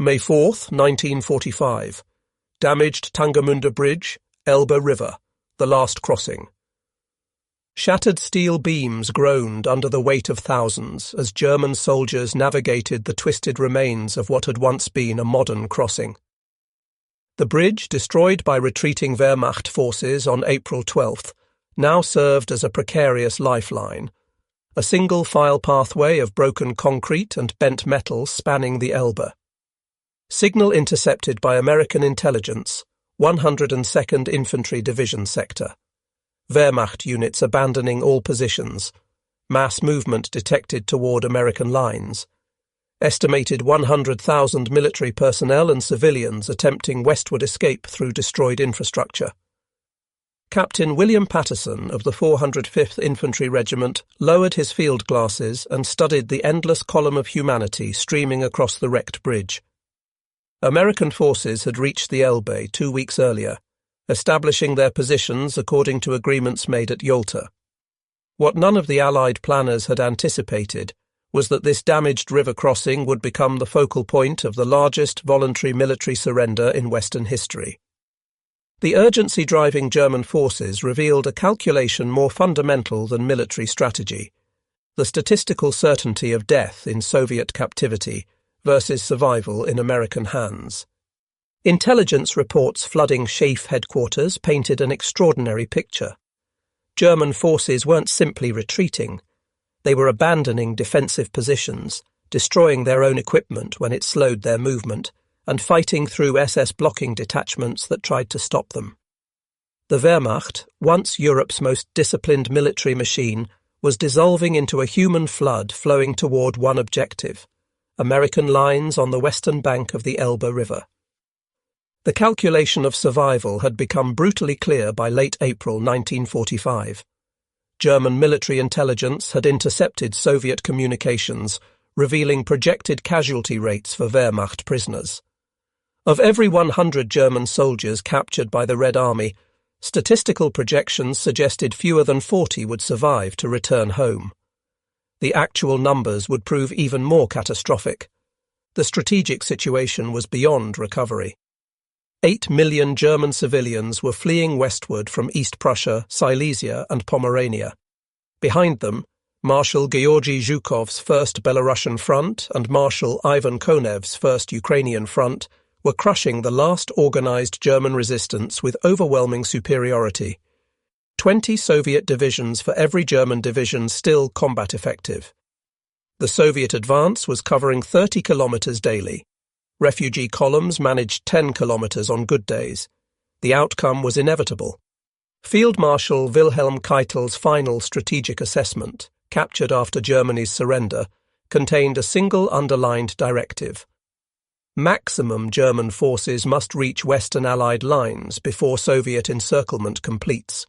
May 4th, 1945. Damaged Tangermünde Bridge, Elbe River, the last crossing. Shattered steel beams groaned under the weight of thousands as German soldiers navigated the twisted remains of what had once been a modern crossing. The bridge, destroyed by retreating Wehrmacht forces on April 12th, now served as a precarious lifeline, a single-file pathway of broken concrete and bent metal spanning the Elbe. Signal intercepted by American intelligence, 102nd Infantry Division sector. Wehrmacht units abandoning all positions. Mass movement detected toward American lines. Estimated 100,000 military personnel and civilians attempting westward escape through destroyed infrastructure. Captain William Patterson of the 405th Infantry Regiment lowered his field glasses and studied the endless column of humanity streaming across the wrecked bridge. American forces had reached the Elbe 2 weeks earlier, establishing their positions according to agreements made at Yalta. What none of the Allied planners had anticipated was that this damaged river crossing would become the focal point of the largest voluntary military surrender in Western history. The urgency driving German forces revealed a calculation more fundamental than military strategy: the statistical certainty of death in Soviet captivity versus survival in American hands. Intelligence reports flooding SHAEF headquarters painted an extraordinary picture. German forces weren't simply retreating. They were abandoning defensive positions, destroying their own equipment when it slowed their movement, and fighting through SS blocking detachments that tried to stop them. The Wehrmacht, once Europe's most disciplined military machine, was dissolving into a human flood flowing toward one objective: American lines on the western bank of the Elbe River. The calculation of survival had become brutally clear by late April 1945. German military intelligence had intercepted Soviet communications, revealing projected casualty rates for Wehrmacht prisoners. Of every 100 German soldiers captured by the Red Army, statistical projections suggested fewer than 40 would survive to return home. The actual numbers would prove even more catastrophic. The strategic situation was beyond recovery. 8 million German civilians were fleeing westward from East Prussia, Silesia and Pomerania. Behind them, Marshal Georgy Zhukov's 1st Belarusian Front and Marshal Ivan Konev's 1st Ukrainian Front were crushing the last organized German resistance with overwhelming superiority. 20 Soviet divisions for every German division still combat effective. The Soviet advance was covering 30 kilometers daily. Refugee columns managed 10 kilometers on good days. The outcome was inevitable. Field Marshal Wilhelm Keitel's final strategic assessment, captured after Germany's surrender, contained a single underlined directive: maximum German forces must reach Western Allied lines before Soviet encirclement completes.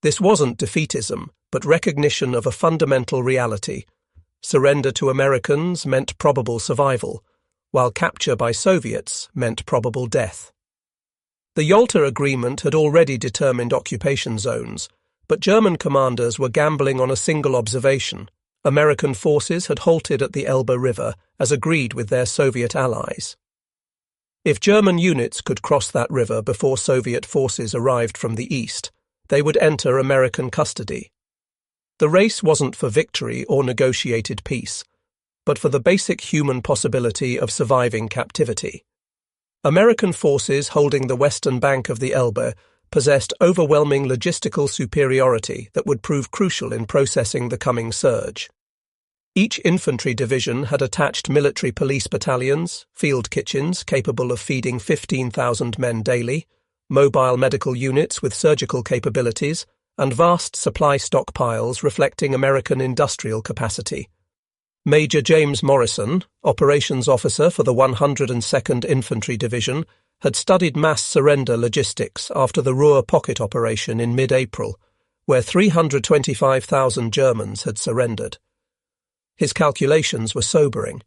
This wasn't defeatism, but recognition of a fundamental reality. Surrender to Americans meant probable survival, while capture by Soviets meant probable death. The Yalta Agreement had already determined occupation zones, but German commanders were gambling on a single observation: American forces had halted at the Elbe River, as agreed with their Soviet allies. If German units could cross that river before Soviet forces arrived from the east, they would enter American custody. The race wasn't for victory or negotiated peace, but for the basic human possibility of surviving captivity. American forces holding the western bank of the Elbe possessed overwhelming logistical superiority that would prove crucial in processing the coming surge. Each infantry division had attached military police battalions, field kitchens capable of feeding 15,000 men daily, mobile medical units with surgical capabilities, and vast supply stockpiles reflecting American industrial capacity. Major James Morrison, operations officer for the 102nd Infantry Division, had studied mass surrender logistics after the Ruhr Pocket operation in mid-April, where 325,000 Germans had surrendered. His calculations were sobering.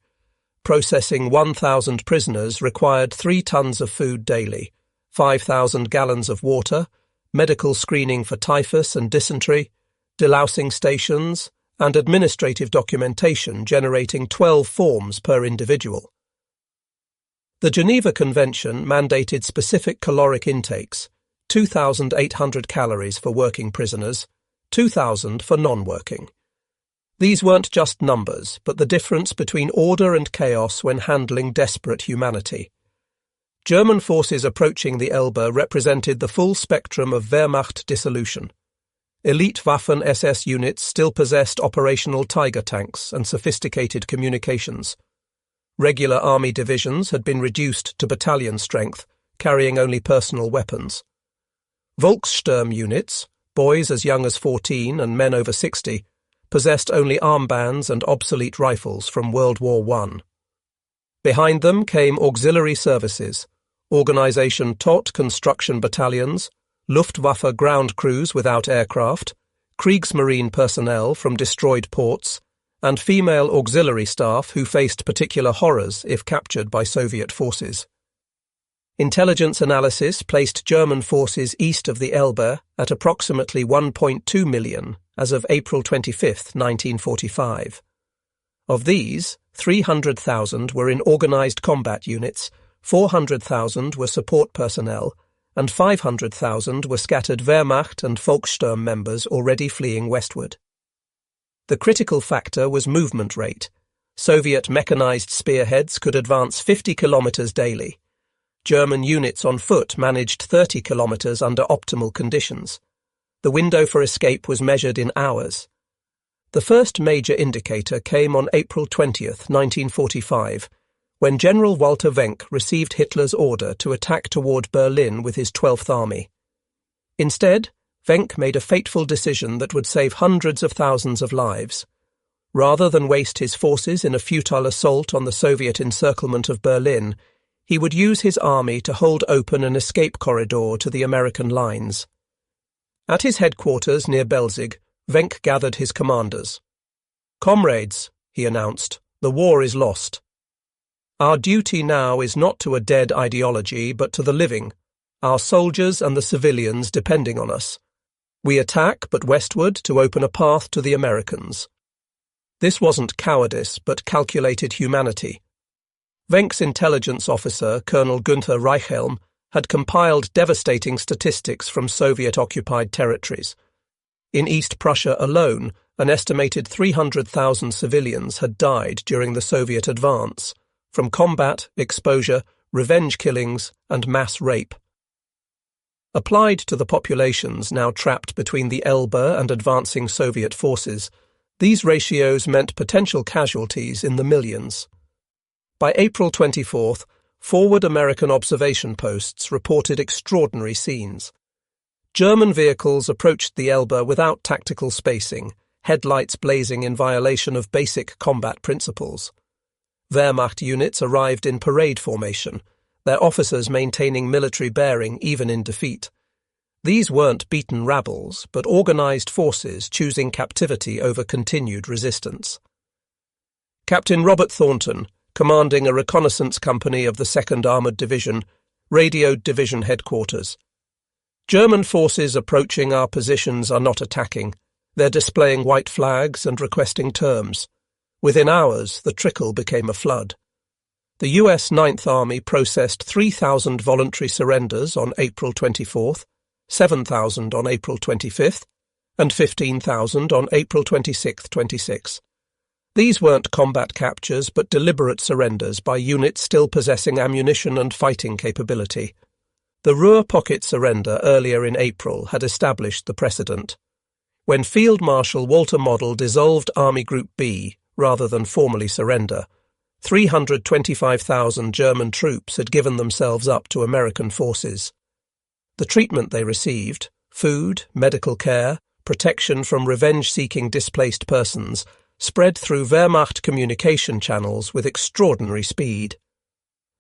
Processing 1,000 prisoners required 3 tons of food daily, 5,000 gallons of water, medical screening for typhus and dysentery, delousing stations, and administrative documentation generating 12 forms per individual. The Geneva Convention mandated specific caloric intakes, 2,800 calories for working prisoners, 2,000 for non-working. These weren't just numbers, but the difference between order and chaos when handling desperate humanity. German forces approaching the Elbe represented the full spectrum of Wehrmacht dissolution. Elite Waffen-SS units still possessed operational Tiger tanks and sophisticated communications. Regular army divisions had been reduced to battalion strength, carrying only personal weapons. Volkssturm units, boys as young as 14 and men over 60, possessed only armbands and obsolete rifles from World War I. Behind them came auxiliary services, Organisation Todt construction battalions, Luftwaffe ground crews without aircraft, Kriegsmarine personnel from destroyed ports, and female auxiliary staff who faced particular horrors if captured by Soviet forces. Intelligence analysis placed German forces east of the Elbe at approximately 1.2 million as of April 25, 1945. Of these, 300,000 were in organised combat units, 400,000 were support personnel, and 500,000 were scattered Wehrmacht and Volkssturm members already fleeing westward. The critical factor was movement rate. Soviet mechanised spearheads could advance 50 kilometres daily. German units on foot managed 30 kilometres under optimal conditions. The window for escape was measured in hours. The first major indicator came on April 20, 1945, when General Walther Wenck received Hitler's order to attack toward Berlin with his 12th Army. Instead, Wenck made a fateful decision that would save hundreds of thousands of lives. Rather than waste his forces in a futile assault on the Soviet encirclement of Berlin, he would use his army to hold open an escape corridor to the American lines. At his headquarters near Belzig, Wenck gathered his commanders. "Comrades," he announced, "the war is lost. Our duty now is not to a dead ideology, but to the living, our soldiers and the civilians depending on us. We attack, but westward to open a path to the Americans." This wasn't cowardice, but calculated humanity. Wenck's intelligence officer, Colonel Günther Reichhelm, had compiled devastating statistics from Soviet-occupied territories. In East Prussia alone, an estimated 300,000 civilians had died during the Soviet advance, from combat, exposure, revenge killings, and mass rape. Applied to the populations now trapped between the Elbe and advancing Soviet forces, these ratios meant potential casualties in the millions. By April 24th, forward American observation posts reported extraordinary scenes. German vehicles approached the Elbe without tactical spacing, headlights blazing in violation of basic combat principles. Wehrmacht units arrived in parade formation, their officers maintaining military bearing even in defeat. These weren't beaten rabbles, but organised forces choosing captivity over continued resistance. Captain Robert Thornton, commanding a reconnaissance company of the 2nd Armoured Division, radioed division headquarters. "German forces approaching our positions are not attacking. They're displaying white flags and requesting terms. Within hours, the trickle became a flood. The US 9th Army processed 3,000 voluntary surrenders on April 24th, 7,000 on April 25th, and 15,000 on April 26. These weren't combat captures but deliberate surrenders by units still possessing ammunition and fighting capability. The Ruhr Pocket surrender earlier in April had established the precedent. When Field Marshal Walter Model dissolved Army Group B, rather than formally surrender, 325,000 German troops had given themselves up to American forces. The treatment they received, food, medical care, protection from revenge-seeking displaced persons, spread through Wehrmacht communication channels with extraordinary speed.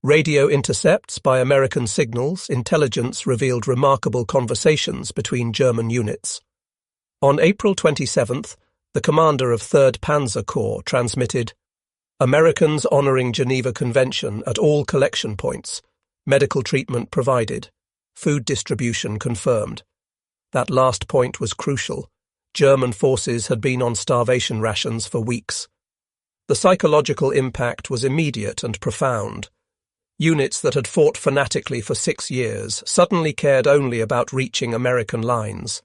Radio intercepts by American signals intelligence revealed remarkable conversations between German units. On April 27th, the commander of 3rd Panzer Corps transmitted, "Americans honouring Geneva Convention at all collection points. Medical treatment provided. Food distribution confirmed." That last point was crucial. German forces had been on starvation rations for weeks. The psychological impact was immediate and profound. Units that had fought fanatically for 6 years suddenly cared only about reaching American lines.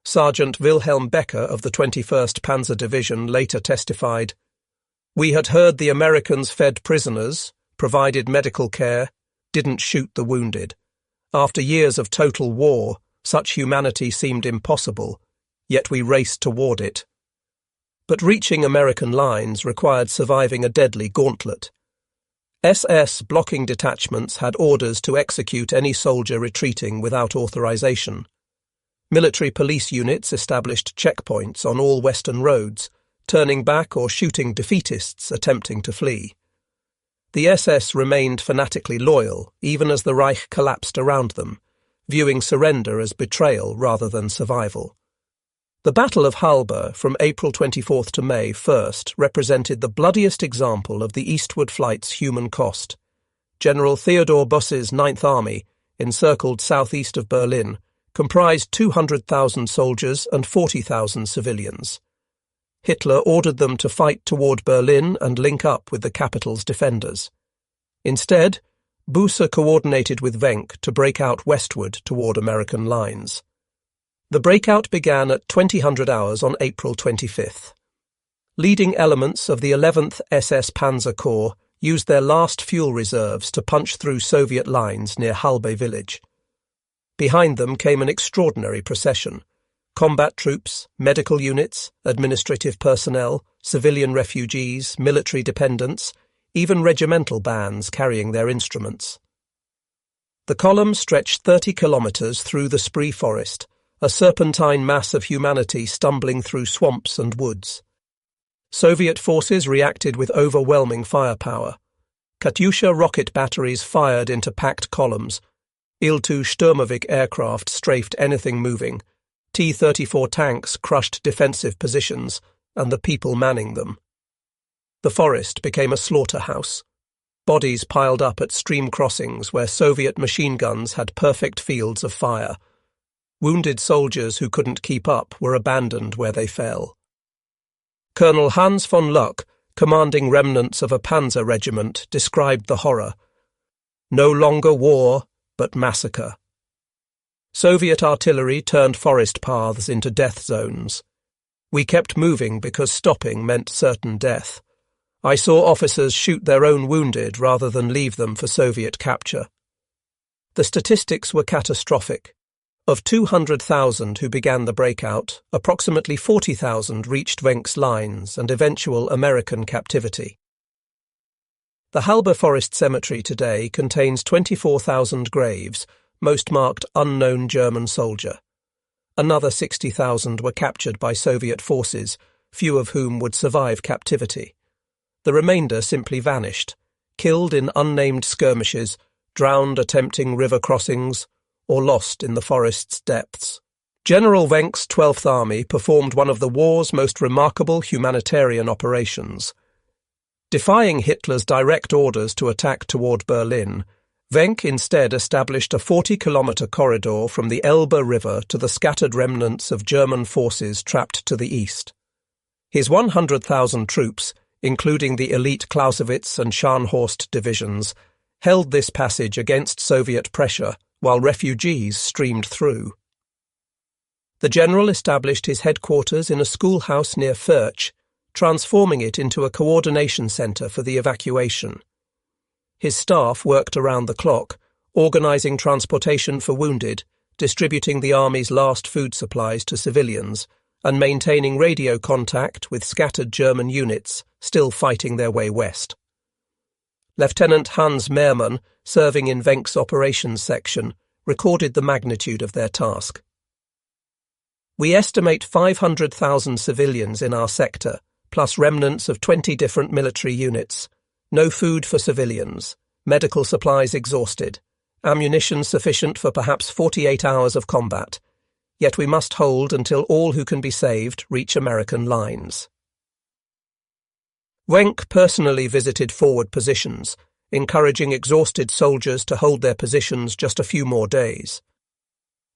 Sergeant Wilhelm Becker of the 21st Panzer Division later testified, "We had heard the Americans fed prisoners, provided medical care, didn't shoot the wounded. After years of total war, such humanity seemed impossible, yet we raced toward it." But reaching American lines required surviving a deadly gauntlet. SS blocking detachments had orders to execute any soldier retreating without authorization. Military police units established checkpoints on all western roads, turning back or shooting defeatists attempting to flee. The SS remained fanatically loyal, even as the Reich collapsed around them, viewing surrender as betrayal rather than survival. The Battle of Halbe, from April 24th to May 1st, represented the bloodiest example of the eastward flight's human cost. General Theodor Buss's Ninth Army, encircled southeast of Berlin, comprised 200,000 soldiers and 40,000 civilians. Hitler ordered them to fight toward Berlin and link up with the capital's defenders. Instead, Busse coordinated with Wenck to break out westward toward American lines. The breakout began at 2000 hours on April 25th. Leading elements of the 11th SS Panzer Corps used their last fuel reserves to punch through Soviet lines near Halbe village. Behind them came an extraordinary procession. Combat troops, medical units, administrative personnel, civilian refugees, military dependents, even regimental bands carrying their instruments. The column stretched 30 kilometers through the Spree forest, a serpentine mass of humanity stumbling through swamps and woods. Soviet forces reacted with overwhelming firepower. Katyusha rocket batteries fired into packed columns. Il-2 Sturmovik aircraft strafed anything moving. T-34 tanks crushed defensive positions, and the people manning them. The forest became a slaughterhouse. Bodies piled up at stream crossings where Soviet machine guns had perfect fields of fire. Wounded soldiers who couldn't keep up were abandoned where they fell. Colonel Hans von Luck, commanding remnants of a panzer regiment, described the horror. No longer war, but massacre. Soviet artillery turned forest paths into death zones. We kept moving because stopping meant certain death. I saw officers shoot their own wounded rather than leave them for Soviet capture. The statistics were catastrophic. Of 200,000 who began the breakout, approximately 40,000 reached Wenck's lines and eventual American captivity. The Halbe Forest Cemetery today contains 24,000 graves, most marked unknown German soldier. Another 60,000 were captured by Soviet forces, few of whom would survive captivity. The remainder simply vanished, killed in unnamed skirmishes, drowned attempting river crossings, or lost in the forest's depths. General Wenck's 12th Army performed one of the war's most remarkable humanitarian operations. Defying Hitler's direct orders to attack toward Berlin, Wenck instead established a 40-kilometer corridor from the Elbe River to the scattered remnants of German forces trapped to the east. His 100,000 troops, including the elite Clausewitz and Scharnhorst divisions, held this passage against Soviet pressure while refugees streamed through. The general established his headquarters in a schoolhouse near Furch, transforming it into a coordination centre for the evacuation. His staff worked around the clock, organising transportation for wounded, distributing the army's last food supplies to civilians, and maintaining radio contact with scattered German units still fighting their way west. Lieutenant Hans Mehrmann, serving in Wenck's operations section, recorded the magnitude of their task. We estimate 500,000 civilians in our sector, plus remnants of 20 different military units. No food for civilians, medical supplies exhausted, ammunition sufficient for perhaps 48 hours of combat. Yet we must hold until all who can be saved reach American lines. Wenck personally visited forward positions, encouraging exhausted soldiers to hold their positions just a few more days.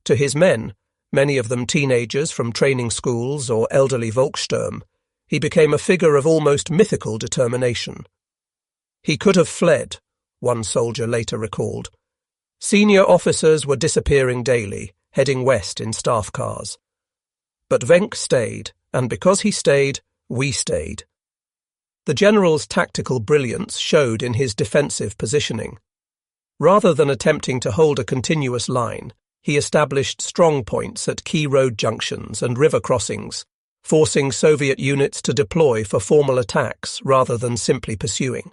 To his men, many of them teenagers from training schools or elderly Volkssturm, he became a figure of almost mythical determination. He could have fled, one soldier later recalled. Senior officers were disappearing daily, heading west in staff cars. But Wenck stayed, and because he stayed, we stayed. The general's tactical brilliance showed in his defensive positioning. Rather than attempting to hold a continuous line, he established strong points at key road junctions and river crossings, forcing Soviet units to deploy for formal attacks rather than simply pursuing.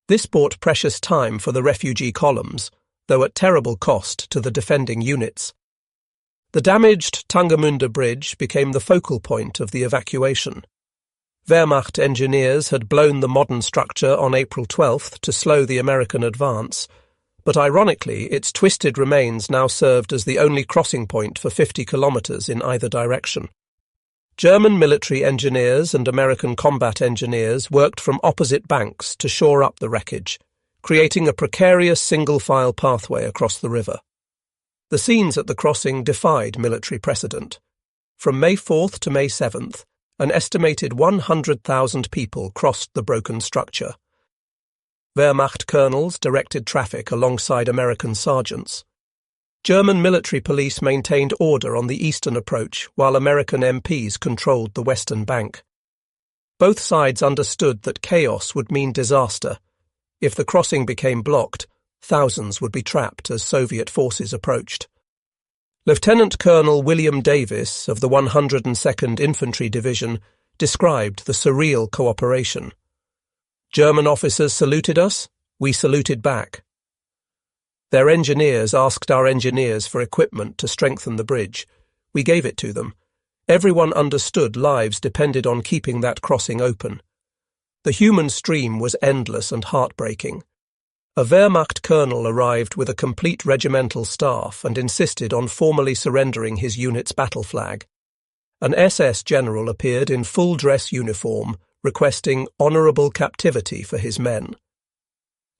This bought precious time for the refugee columns, though at terrible cost to the defending units. The damaged Tangermünde bridge became the focal point of the evacuation. Wehrmacht engineers had blown the modern structure on April 12th to slow the American advance, but ironically its twisted remains now served as the only crossing point for 50 kilometers in either direction. German military engineers and American combat engineers worked from opposite banks to shore up the wreckage, creating a precarious single-file pathway across the river. The scenes at the crossing defied military precedent. From May 4th to May 7th, an estimated 100,000 people crossed the broken structure. Wehrmacht colonels directed traffic alongside American sergeants. German military police maintained order on the eastern approach, while American MPs controlled the western bank. Both sides understood that chaos would mean disaster. If the crossing became blocked, thousands would be trapped as Soviet forces approached. Lieutenant Colonel William Davis of the 102nd Infantry Division described the surreal cooperation. German officers saluted us, we saluted back. Their engineers asked our engineers for equipment to strengthen the bridge. We gave it to them. Everyone understood lives depended on keeping that crossing open. The human stream was endless and heartbreaking. A Wehrmacht colonel arrived with a complete regimental staff and insisted on formally surrendering his unit's battle flag. An SS general appeared in full-dress uniform, requesting honourable captivity for his men.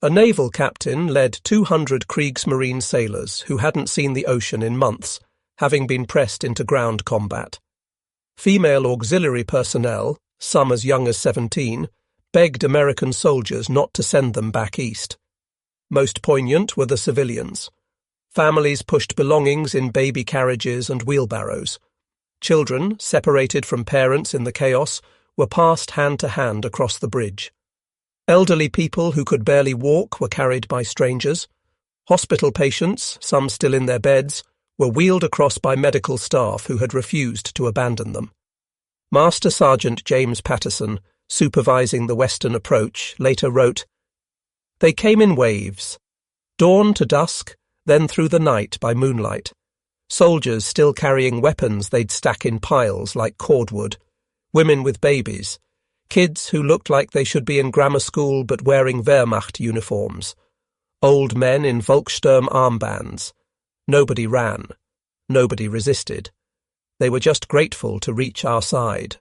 A naval captain led 200 Kriegsmarine sailors who hadn't seen the ocean in months, having been pressed into ground combat. Female auxiliary personnel, some as young as 17, begged American soldiers not to send them back east. Most poignant were the civilians. Families pushed belongings in baby carriages and wheelbarrows. Children, separated from parents in the chaos, were passed hand to hand across the bridge. Elderly people who could barely walk were carried by strangers. Hospital patients, some still in their beds, were wheeled across by medical staff who had refused to abandon them. Master Sergeant James Patterson, supervising the western approach, later wrote, "They came in waves. Dawn to dusk, then through the night by moonlight. Soldiers still carrying weapons they'd stack in piles like cordwood. Women with babies. Kids who looked like they should be in grammar school but wearing Wehrmacht uniforms. Old men in Volkssturm armbands. Nobody ran. Nobody resisted. They were just grateful to reach our side."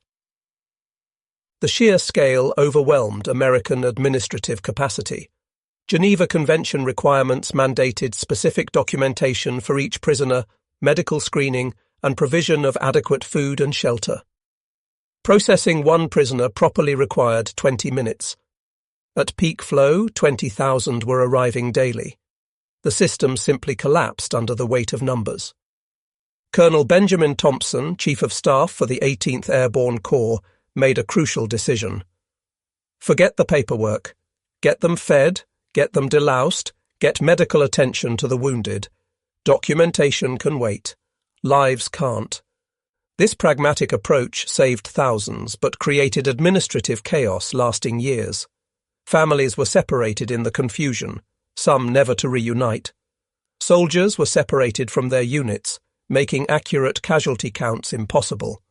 The sheer scale overwhelmed American administrative capacity. Geneva Convention requirements mandated specific documentation for each prisoner, medical screening, and provision of adequate food and shelter. Processing one prisoner properly required 20 minutes. At peak flow, 20,000 were arriving daily. The system simply collapsed under the weight of numbers. Colonel Benjamin Thompson, Chief of Staff for the 18th Airborne Corps, made a crucial decision. Forget the paperwork. Get them fed, get them deloused, get medical attention to the wounded. Documentation can wait. Lives can't. This pragmatic approach saved thousands, but created administrative chaos lasting years. Families were separated in the confusion, some never to reunite. Soldiers were separated from their units, making accurate casualty counts impossible.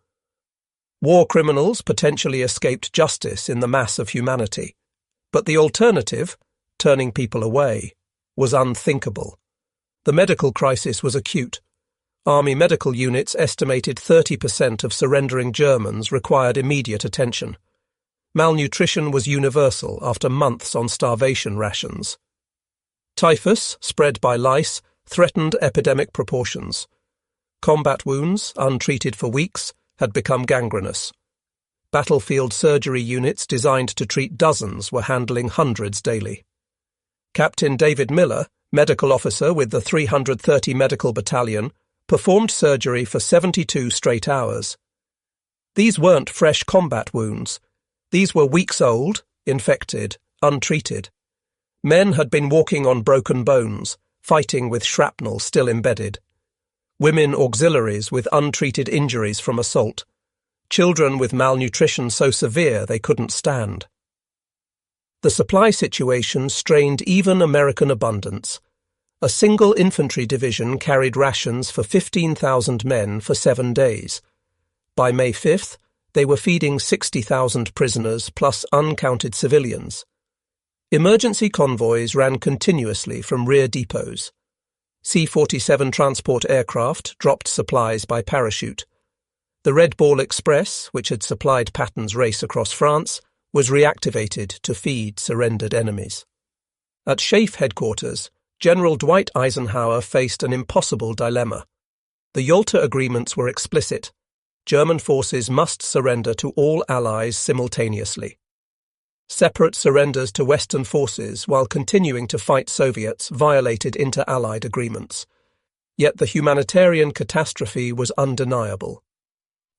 War criminals potentially escaped justice in the mass of humanity. But the alternative, turning people away, was unthinkable. The medical crisis was acute. Army medical units estimated 30% of surrendering Germans required immediate attention. Malnutrition was universal after months on starvation rations. Typhus, spread by lice, threatened epidemic proportions. Combat wounds, untreated for weeks, had become gangrenous. Battlefield surgery units designed to treat dozens were handling hundreds daily. Captain David Miller, medical officer with the 330 Medical Battalion, performed surgery for 72 straight hours. These weren't fresh combat wounds. These were weeks old, infected, untreated. Men had been walking on broken bones, fighting with shrapnel still embedded. Women auxiliaries with untreated injuries from assault. Children with malnutrition so severe they couldn't stand. The supply situation strained even American abundance. A single infantry division carried rations for 15,000 men for 7 days. By May 5th, they were feeding 60,000 prisoners plus uncounted civilians. Emergency convoys ran continuously from rear depots. C-47 transport aircraft dropped supplies by parachute. The Red Ball Express, which had supplied Patton's race across France, was reactivated to feed surrendered enemies. At SHAEF headquarters, General Dwight Eisenhower faced an impossible dilemma. The Yalta agreements were explicit. German forces must surrender to all Allies simultaneously. Separate surrenders to Western forces while continuing to fight Soviets violated inter-Allied agreements. Yet the humanitarian catastrophe was undeniable.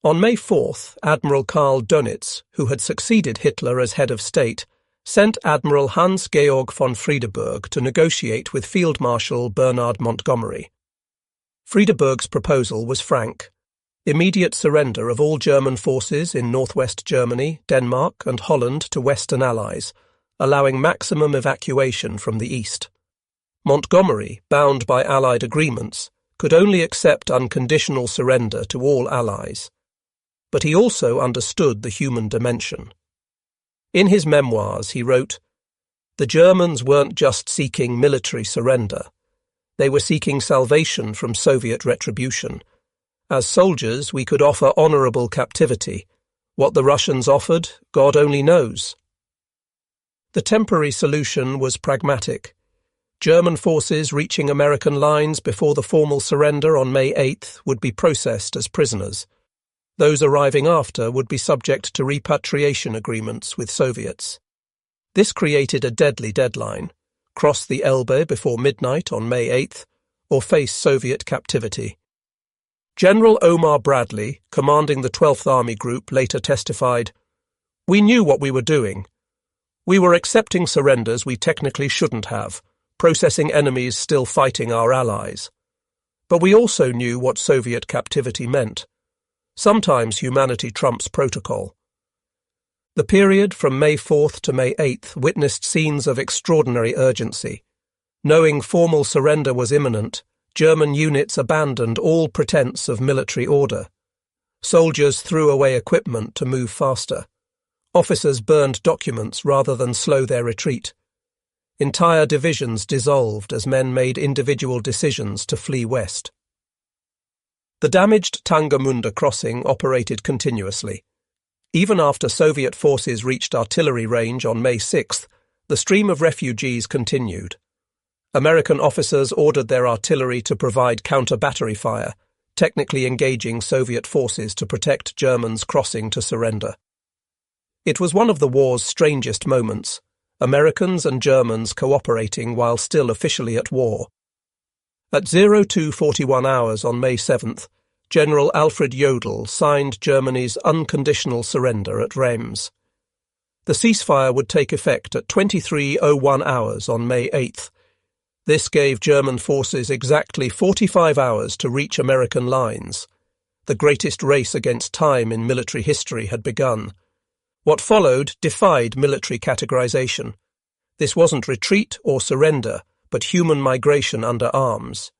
On May 4th, Admiral Karl Dönitz, who had succeeded Hitler as head of state, sent Admiral Hans-Georg von Friedeburg to negotiate with Field Marshal Bernard Montgomery. Friedeburg's proposal was frank: immediate surrender of all German forces in northwest Germany, Denmark and Holland to Western Allies, allowing maximum evacuation from the east. Montgomery, bound by Allied agreements, could only accept unconditional surrender to all Allies. But he also understood the human dimension. In his memoirs he wrote, "The Germans weren't just seeking military surrender. They were seeking salvation from Soviet retribution. As soldiers, we could offer honourable captivity. What the Russians offered, God only knows." The temporary solution was pragmatic. German forces reaching American lines before the formal surrender on May 8th would be processed as prisoners. Those arriving after would be subject to repatriation agreements with Soviets. This created a deadly deadline: cross the Elbe before midnight on May 8th, or face Soviet captivity. General Omar Bradley, commanding the 12th Army Group, later testified, "We knew what we were doing. We were accepting surrenders we technically shouldn't have, processing enemies still fighting our allies. But we also knew what Soviet captivity meant. Sometimes humanity trumps protocol." The period from May 4th to May 8th witnessed scenes of extraordinary urgency. Knowing formal surrender was imminent, German units abandoned all pretense of military order. Soldiers threw away equipment to move faster. Officers burned documents rather than slow their retreat. Entire divisions dissolved as men made individual decisions to flee west. The damaged Tangermünde crossing operated continuously. Even after Soviet forces reached artillery range on May 6th, the stream of refugees continued. American officers ordered their artillery to provide counter-battery fire, technically engaging Soviet forces to protect Germans crossing to surrender. It was one of the war's strangest moments, Americans and Germans cooperating while still officially at war. At 02:41 hours on May 7th, General Alfred Jodl signed Germany's unconditional surrender at Reims. The ceasefire would take effect at 23:01 hours on May 8th. This gave German forces exactly 45 hours to reach American lines. The greatest race against time in military history had begun. What followed defied military categorization. This wasn't retreat or surrender, but human migration under arms.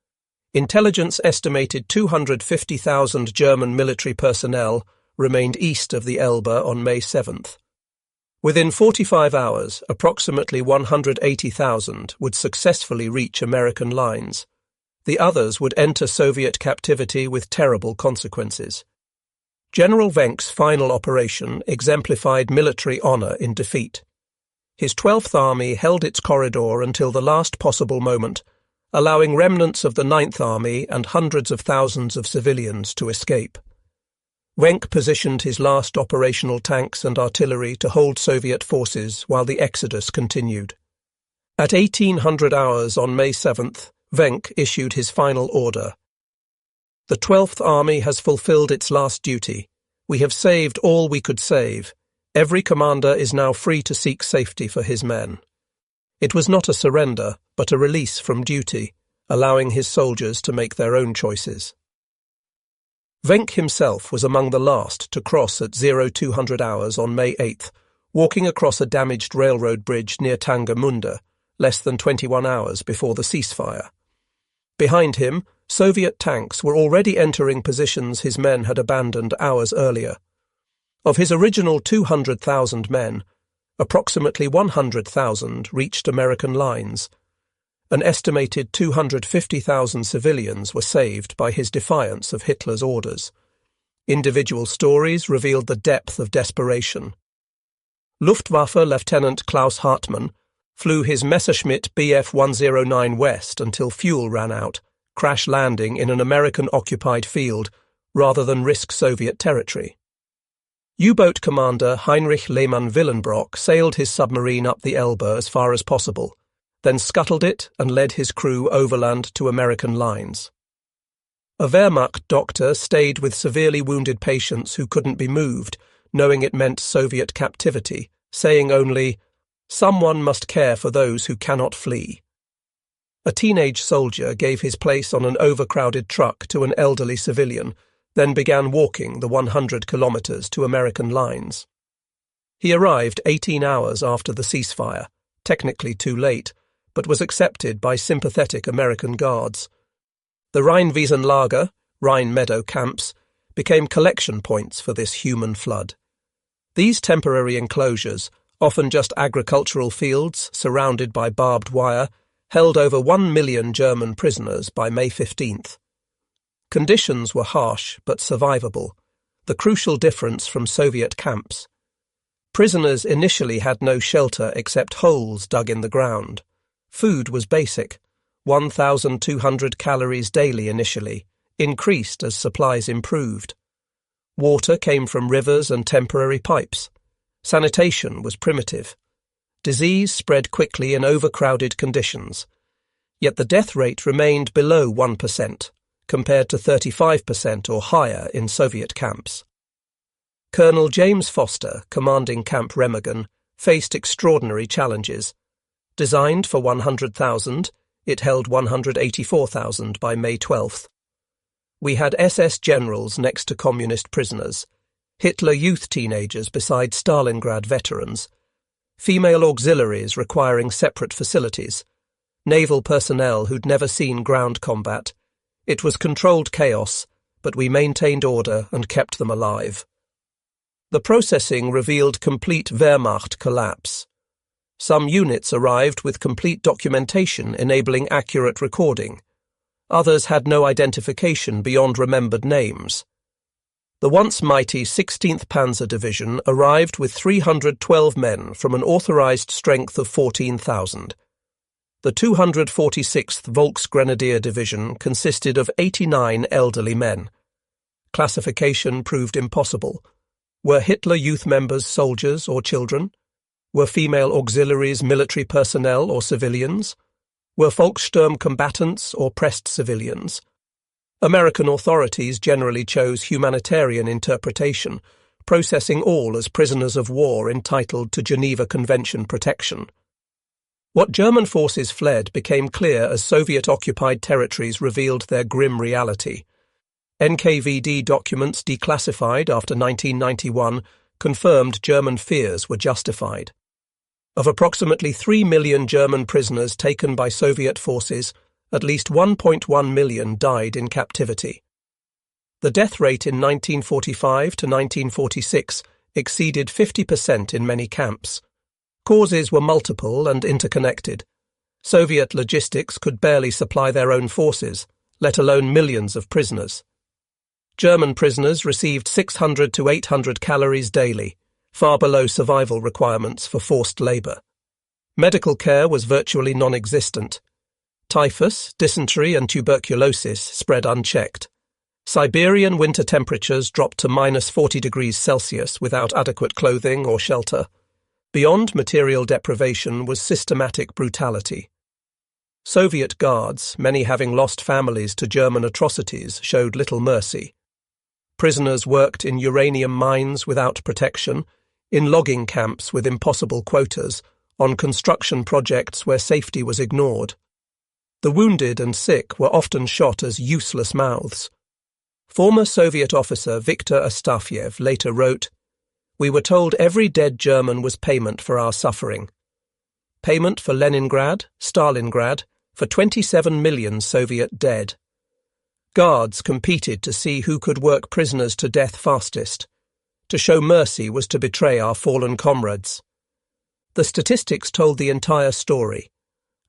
Intelligence estimated 250,000 German military personnel remained east of the Elbe on May 7th. Within 45 hours, approximately 180,000 would successfully reach American lines. The others would enter Soviet captivity with terrible consequences. General Wenck's final operation exemplified military honor in defeat. His 12th Army held its corridor until the last possible moment, allowing remnants of the 9th Army and hundreds of thousands of civilians to escape. Wenck positioned his last operational tanks and artillery to hold Soviet forces while the exodus continued. At 1800 hours on May 7th, Wenck issued his final order. The 12th Army has fulfilled its last duty. We have saved all we could save. Every commander is now free to seek safety for his men. It was not a surrender, but a release from duty, allowing his soldiers to make their own choices. Wenck himself was among the last to cross at 0200 hours on May 8th, walking across a damaged railroad bridge near Tangermünde, less than 21 hours before the ceasefire. Behind him, Soviet tanks were already entering positions his men had abandoned hours earlier. Of his original 200,000 men, approximately 100,000 reached American lines. An estimated 250,000 civilians were saved by his defiance of Hitler's orders. Individual stories revealed the depth of desperation. Luftwaffe Lieutenant Klaus Hartmann flew his Messerschmitt Bf 109 West until fuel ran out, crash landing in an American-occupied field rather than risk Soviet territory. U-boat commander Heinrich Lehmann-Willenbrock sailed his submarine up the Elbe as far as possible, then scuttled it and led his crew overland to American lines. A Wehrmacht doctor stayed with severely wounded patients who couldn't be moved, knowing it meant Soviet captivity, saying only, "Someone must care for those who cannot flee." A teenage soldier gave his place on an overcrowded truck to an elderly civilian, then began walking the 100 kilometers to American lines. He arrived 18 hours after the ceasefire, technically too late, but was accepted by sympathetic American guards. The Rheinwiesenlager, Rhine Meadow camps, became collection points for this human flood. These temporary enclosures, often just agricultural fields surrounded by barbed wire, held over 1 million German prisoners by May 15th. Conditions were harsh but survivable, the crucial difference from Soviet camps. Prisoners initially had no shelter except holes dug in the ground. Food was basic, 1,200 calories daily initially, increased as supplies improved. Water came from rivers and temporary pipes. Sanitation was primitive. Disease spread quickly in overcrowded conditions. Yet the death rate remained below 1%, compared to 35% or higher in Soviet camps. Colonel James Foster, commanding Camp Remagen, faced extraordinary challenges. Designed for 100,000, it held 184,000 by May 12th. We had SS generals next to communist prisoners, Hitler Youth teenagers beside Stalingrad veterans, female auxiliaries requiring separate facilities, naval personnel who'd never seen ground combat. It was controlled chaos, but we maintained order and kept them alive. The processing revealed complete Wehrmacht collapse. Some units arrived with complete documentation enabling accurate recording. Others had no identification beyond remembered names. The once mighty 16th Panzer Division arrived with 312 men from an authorized strength of 14,000. The 246th Volksgrenadier Division consisted of 89 elderly men. Classification proved impossible. Were Hitler Youth members soldiers or children? Were female auxiliaries military personnel or civilians? Were Volkssturm combatants or pressed civilians? American authorities generally chose humanitarian interpretation, processing all as prisoners of war entitled to Geneva Convention protection. What German forces fled became clear as Soviet-occupied territories revealed their grim reality. NKVD documents declassified after 1991 confirmed German fears were justified. Of approximately 3 million German prisoners taken by Soviet forces, at least 1.1 million died in captivity. The death rate in 1945 to 1946 exceeded 50% in many camps. Causes were multiple and interconnected. Soviet logistics could barely supply their own forces, let alone millions of prisoners. German prisoners received 600 to 800 calories daily, far below survival requirements for forced labour. Medical care was virtually non-existent. Typhus, dysentery and tuberculosis spread unchecked. Siberian winter temperatures dropped to -40 degrees Celsius without adequate clothing or shelter. Beyond material deprivation was systematic brutality. Soviet guards, many having lost families to German atrocities, showed little mercy. Prisoners worked in uranium mines without protection, in logging camps with impossible quotas, on construction projects where safety was ignored. The wounded and sick were often shot as useless mouths. Former Soviet officer Viktor Astafyev later wrote, "We were told every dead German was payment for our suffering. Payment for Leningrad, Stalingrad, for 27 million Soviet dead. Guards competed to see who could work prisoners to death fastest. To show mercy was to betray our fallen comrades." The statistics told the entire story.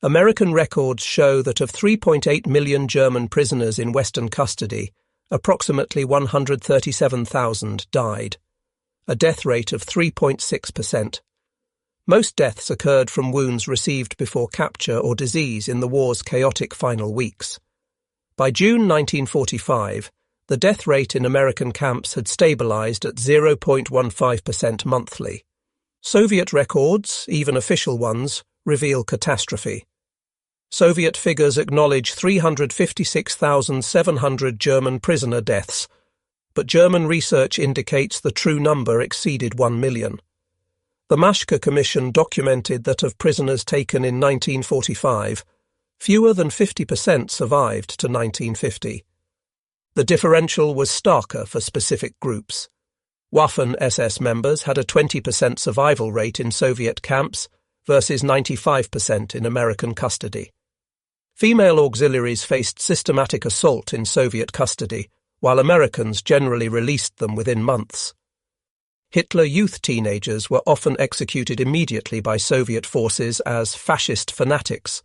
American records show that of 3.8 million German prisoners in Western custody, approximately 137,000 died, a death rate of 3.6%. Most deaths occurred from wounds received before capture or disease in the war's chaotic final weeks. By June 1945, the death rate in American camps had stabilized at 0.15% monthly. Soviet records, even official ones, reveal catastrophe. Soviet figures acknowledge 356,700 German prisoner deaths, but German research indicates the true number exceeded 1 million. The Maschke Commission documented that of prisoners taken in 1945, fewer than 50% survived to 1950. The differential was starker for specific groups. Waffen-SS members had a 20% survival rate in Soviet camps versus 95% in American custody. Female auxiliaries faced systematic assault in Soviet custody, while Americans generally released them within months. Hitler Youth teenagers were often executed immediately by Soviet forces as fascist fanatics,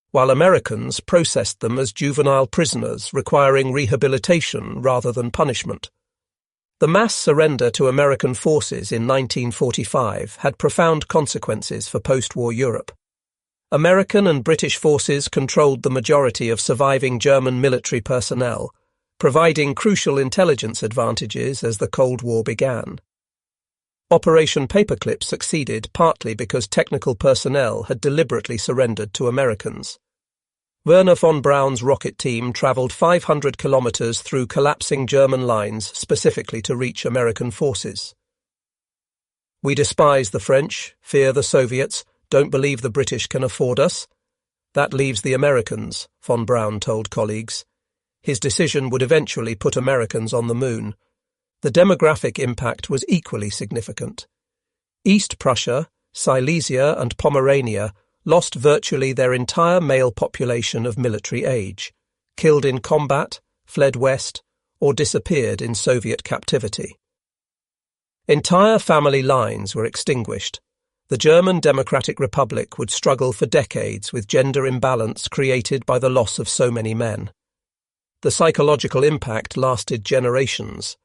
while Americans processed them as juvenile prisoners requiring rehabilitation rather than punishment. The mass surrender to American forces in 1945 had profound consequences for post-war Europe. American and British forces controlled the majority of surviving German military personnel, providing crucial intelligence advantages as the Cold War began. Operation Paperclip succeeded partly because technical personnel had deliberately surrendered to Americans. Werner von Braun's rocket team travelled 500 kilometres through collapsing German lines specifically to reach American forces. "We despise the French, fear the Soviets, don't believe the British can afford us. That leaves the Americans," von Braun told colleagues. His decision would eventually put Americans on the moon. The demographic impact was equally significant. East Prussia, Silesia and Pomerania lost virtually their entire male population of military age, killed in combat, fled west, or disappeared in Soviet captivity. Entire family lines were extinguished. The German Democratic Republic would struggle for decades with gender imbalance created by the loss of so many men. The psychological impact lasted generations.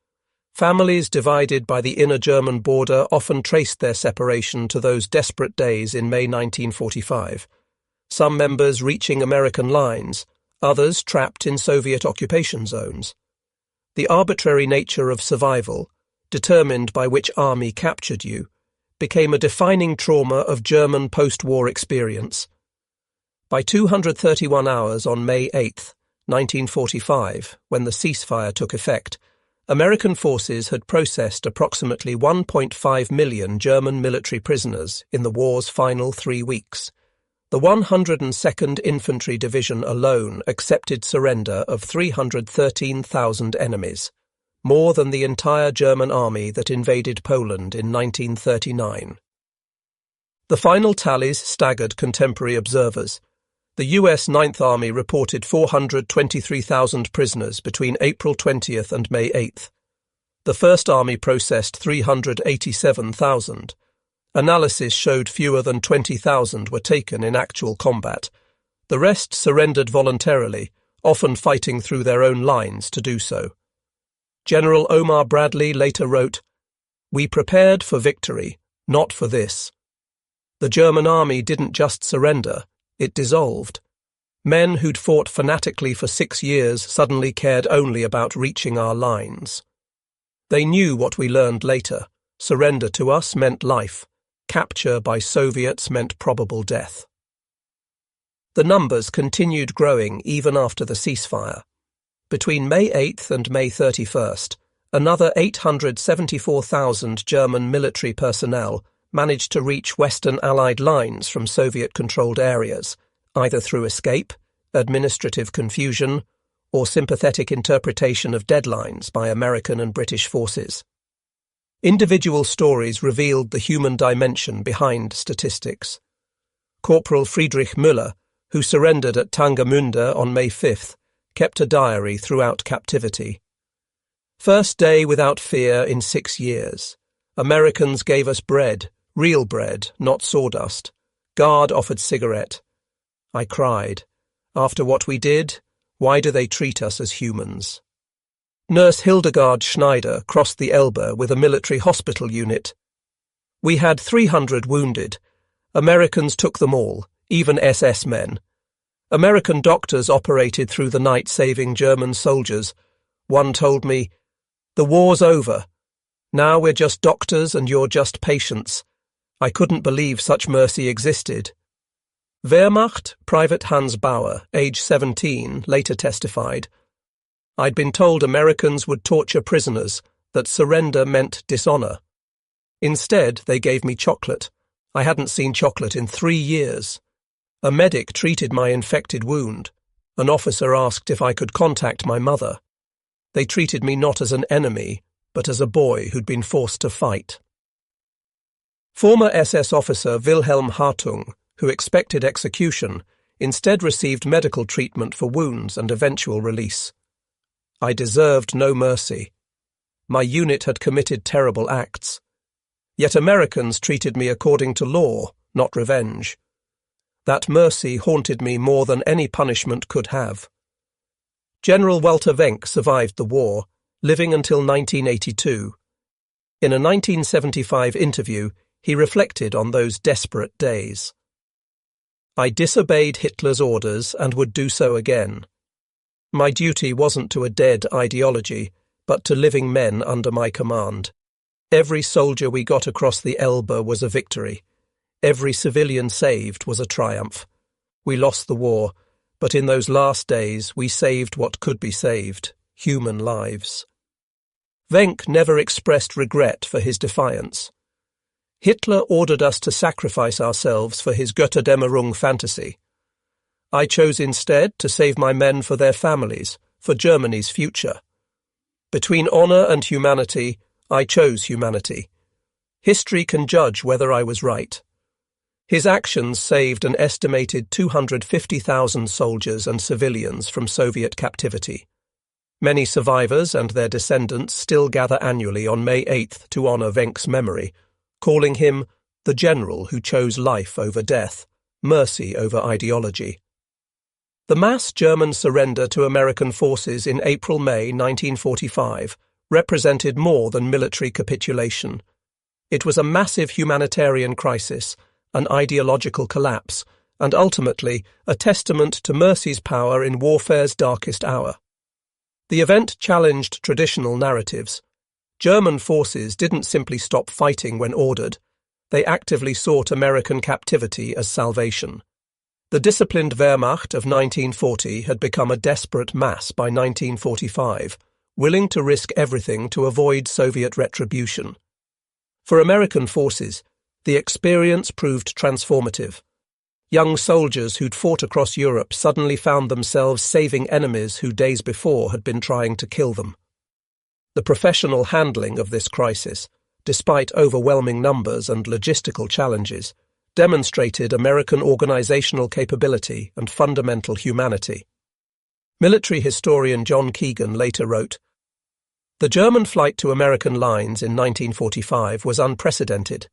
Families divided by the inner German border often traced their separation to those desperate days in May 1945, some members reaching American lines, others trapped in Soviet occupation zones. The arbitrary nature of survival, determined by which army captured you, became a defining trauma of German post-war experience. By 231 hours on May 8, 1945, when the ceasefire took effect, American forces had processed approximately 1.5 million German military prisoners in the war's final 3 weeks. The 102nd Infantry Division alone accepted surrender of 313,000 enemies, more than the entire German army that invaded Poland in 1939. The final tallies staggered contemporary observers. The US Ninth Army reported 423,000 prisoners between April 20th and May 8th. The First Army processed 387,000. Analysis showed fewer than 20,000 were taken in actual combat. The rest surrendered voluntarily, often fighting through their own lines to do so. General Omar Bradley later wrote, "We prepared for victory, not for this. The German army didn't just surrender, it dissolved. Men who'd fought fanatically for 6 years suddenly cared only about reaching our lines. They knew what we learned later. Surrender to us meant life. capture by Soviets meant probable death. The numbers continued growing even after the ceasefire. Between May 8th and May 31st, another 874,000 German military personnel managed to reach Western Allied lines from Soviet-controlled areas, either through escape, administrative confusion, or sympathetic interpretation of deadlines by American and British forces. Individual stories revealed the human dimension behind statistics. Corporal Friedrich Müller, who surrendered at Tangermünde on May 5th, kept a diary throughout captivity. First day without fear in 6 years. Americans gave us bread, real bread, not sawdust. Guard offered cigarette. I cried. After what we did, why do they treat us as humans? Nurse Hildegard Schneider crossed the Elbe with a military hospital unit. We had 300 wounded. Americans took them all, even SS men. American doctors operated through the night saving German soldiers. One told me, "The war's over. Now we're just doctors and you're just patients." I couldn't believe such mercy existed. Wehrmacht Private Hans Bauer, age 17, later testified, "I'd been told Americans would torture prisoners, that surrender meant dishonor. Instead, they gave me chocolate. I hadn't seen chocolate in 3 years. A medic treated my infected wound. An officer asked if I could contact my mother. They treated me not as an enemy, but as a boy who'd been forced to fight." Former SS officer Wilhelm Hartung, who expected execution, instead received medical treatment for wounds and eventual release. "I deserved no mercy. My unit had committed terrible acts. Yet Americans treated me according to law, not revenge. That mercy haunted me more than any punishment could have." General Walther Wenck survived the war, living until 1982. In a 1975 interview, he reflected on those desperate days. "I disobeyed Hitler's orders and would do so again. My duty wasn't to a dead ideology, but to living men under my command. Every soldier we got across the Elbe was a victory. Every civilian saved was a triumph. We lost the war, but in those last days we saved what could be saved, human lives." Wenck never expressed regret for his defiance. "Hitler ordered us to sacrifice ourselves for his Götterdämmerung fantasy. I chose instead to save my men for their families, for Germany's future. Between honor and humanity, I chose humanity. History can judge whether I was right." His actions saved an estimated 250,000 soldiers and civilians from Soviet captivity. Many survivors and their descendants still gather annually on May 8th to honor Wenck's memory, calling him the general who chose life over death, mercy over ideology. The mass German surrender to American forces in April-May 1945 represented more than military capitulation. It was a massive humanitarian crisis, an ideological collapse, and ultimately a testament to mercy's power in warfare's darkest hour. The event challenged traditional narratives. German forces didn't simply stop fighting when ordered. They actively sought American captivity as salvation. The disciplined Wehrmacht of 1940 had become a desperate mass by 1945, willing to risk everything to avoid Soviet retribution. For American forces, the experience proved transformative. Young soldiers who'd fought across Europe suddenly found themselves saving enemies who days before had been trying to kill them. The professional handling of this crisis, despite overwhelming numbers and logistical challenges, demonstrated American organizational capability and fundamental humanity. Military historian John Keegan later wrote, "The German flight to American lines in 1945 was unprecedented.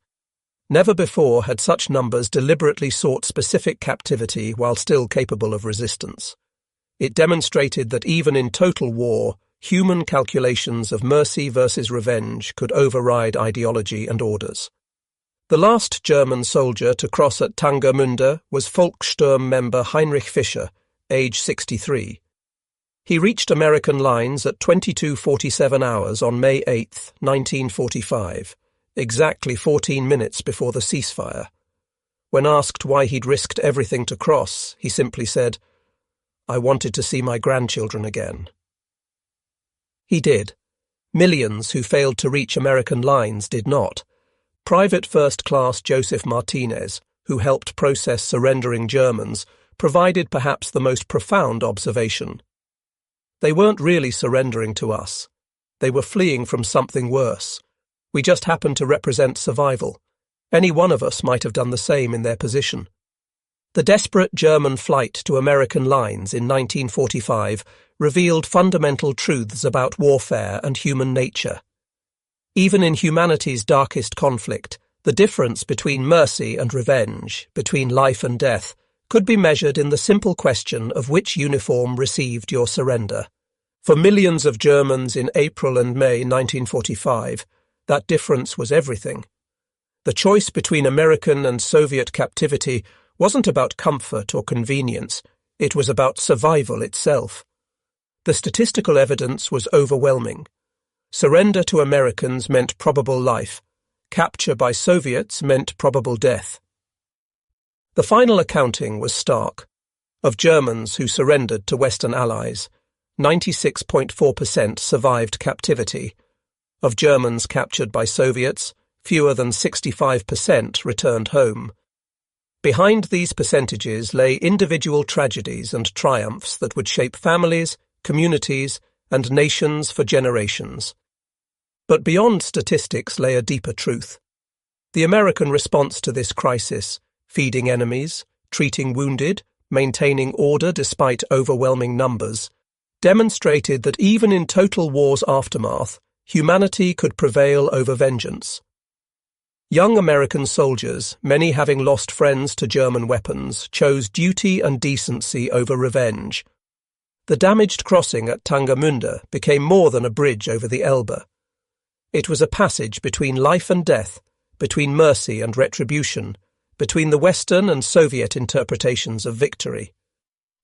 Never before had such numbers deliberately sought specific captivity while still capable of resistance. It demonstrated that even in total war, human calculations of mercy versus revenge could override ideology and orders." The last German soldier to cross at Tangermünde was Volkssturm member Heinrich Fischer, age 63. He reached American lines at 22:47 hours on May 8, 1945, exactly 14 minutes before the ceasefire. When asked why he'd risked everything to cross, he simply said, "I wanted to see my grandchildren again." He did. Millions who failed to reach American lines did not. Private First Class Joseph Martinez, who helped process surrendering Germans, provided perhaps the most profound observation. They weren't really surrendering to us. They were fleeing from something worse. We just happened to represent survival. Any one of us might have done the same in their position. The desperate German flight to American lines in 1945 revealed fundamental truths about warfare and human nature. Even in humanity's darkest conflict, the difference between mercy and revenge, between life and death, could be measured in the simple question of which uniform received your surrender. For millions of Germans in April and May 1945, that difference was everything. The choice between American and Soviet captivity wasn't about comfort or convenience, it was about survival itself. The statistical evidence was overwhelming. Surrender to Americans meant probable life. Capture by Soviets meant probable death. The final accounting was stark. Of Germans who surrendered to Western allies, 96.4% survived captivity. Of Germans captured by Soviets, fewer than 65% returned home. Behind these percentages lay individual tragedies and triumphs that would shape families, communities, and nations for generations. But beyond statistics lay a deeper truth. The American response to this crisis, feeding enemies, treating wounded, maintaining order despite overwhelming numbers, demonstrated that even in total war's aftermath, humanity could prevail over vengeance. Young American soldiers, many having lost friends to German weapons, chose duty and decency over revenge. The damaged crossing at Tangermünde became more than a bridge over the Elbe. It was a passage between life and death, between mercy and retribution, between the Western and Soviet interpretations of victory.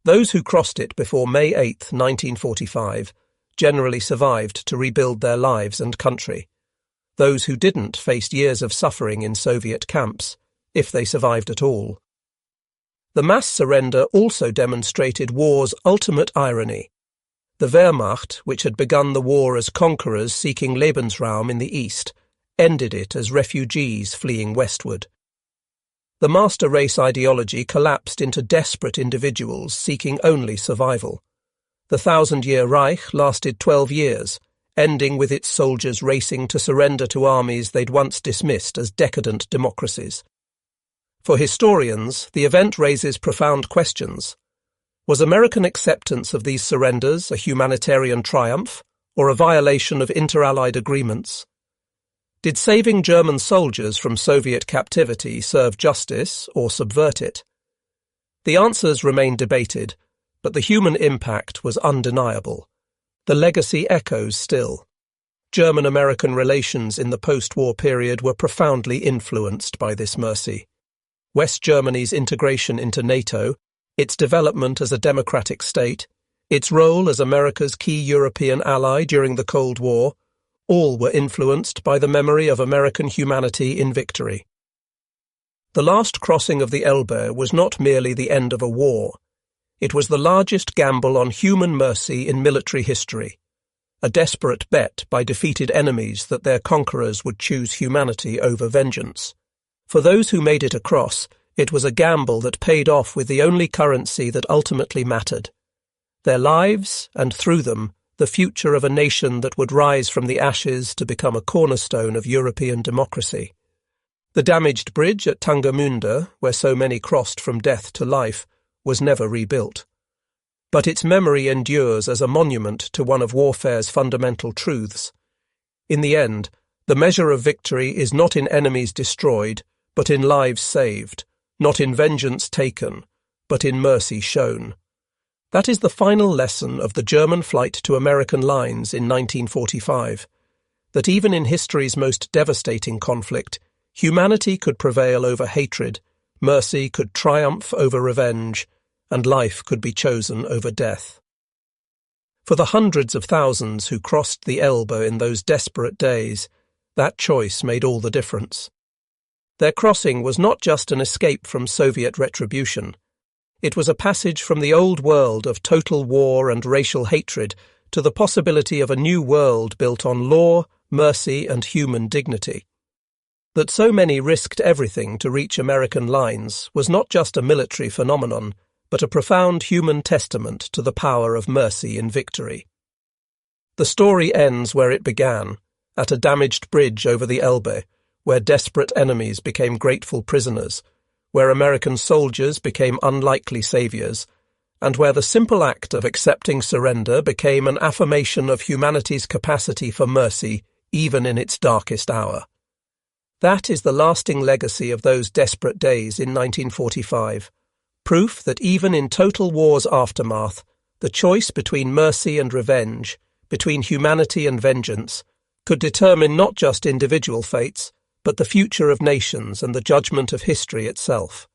Those who crossed it before May 8, 1945, generally survived to rebuild their lives and country. Those who didn't faced years of suffering in Soviet camps, if they survived at all. The mass surrender also demonstrated war's ultimate irony. The Wehrmacht, which had begun the war as conquerors seeking Lebensraum in the east, ended it as refugees fleeing westward. The master race ideology collapsed into desperate individuals seeking only survival. The 1,000-year Reich lasted 12 years, ending with its soldiers racing to surrender to armies they'd once dismissed as decadent democracies. For historians, the event raises profound questions. Was American acceptance of these surrenders a humanitarian triumph, or a violation of inter-allied agreements? Did saving German soldiers from Soviet captivity serve justice or subvert it? The answers remain debated, but the human impact was undeniable. The legacy echoes still. German-American relations in the post-war period were profoundly influenced by this mercy. West Germany's integration into NATO, its development as a democratic state, its role as America's key European ally during the Cold War, all were influenced by the memory of American humanity in victory. The last crossing of the Elbe was not merely the end of a war. It was the largest gamble on human mercy in military history, a desperate bet by defeated enemies that their conquerors would choose humanity over vengeance. For those who made it across, it was a gamble that paid off with the only currency that ultimately mattered: their lives, and through them, the future of a nation that would rise from the ashes to become a cornerstone of European democracy. The damaged bridge at Tangermünde, where so many crossed from death to life, was never rebuilt. But its memory endures as a monument to one of warfare's fundamental truths. In the end, the measure of victory is not in enemies destroyed, but in lives saved, not in vengeance taken, but in mercy shown. That is the final lesson of the German flight to American lines in 1945, that even in history's most devastating conflict, humanity could prevail over hatred, mercy could triumph over revenge, and life could be chosen over death. For the hundreds of thousands who crossed the Elbe in those desperate days, That choice made all the difference. Their crossing was not just an escape from Soviet retribution. It was a passage from the old world of total war and racial hatred to the possibility of a new world built on law, mercy, and human dignity. That so many risked everything to reach American lines was not just a military phenomenon, but a profound human testament to the power of mercy in victory. The story ends where it began, at a damaged bridge over the Elbe, where desperate enemies became grateful prisoners, where American soldiers became unlikely saviors, and where the simple act of accepting surrender became an affirmation of humanity's capacity for mercy even in its darkest hour. That is the lasting legacy of those desperate days in 1945, proof that even in total war's aftermath, the choice between mercy and revenge, between humanity and vengeance, could determine not just individual fates, but the future of nations and the judgment of history itself.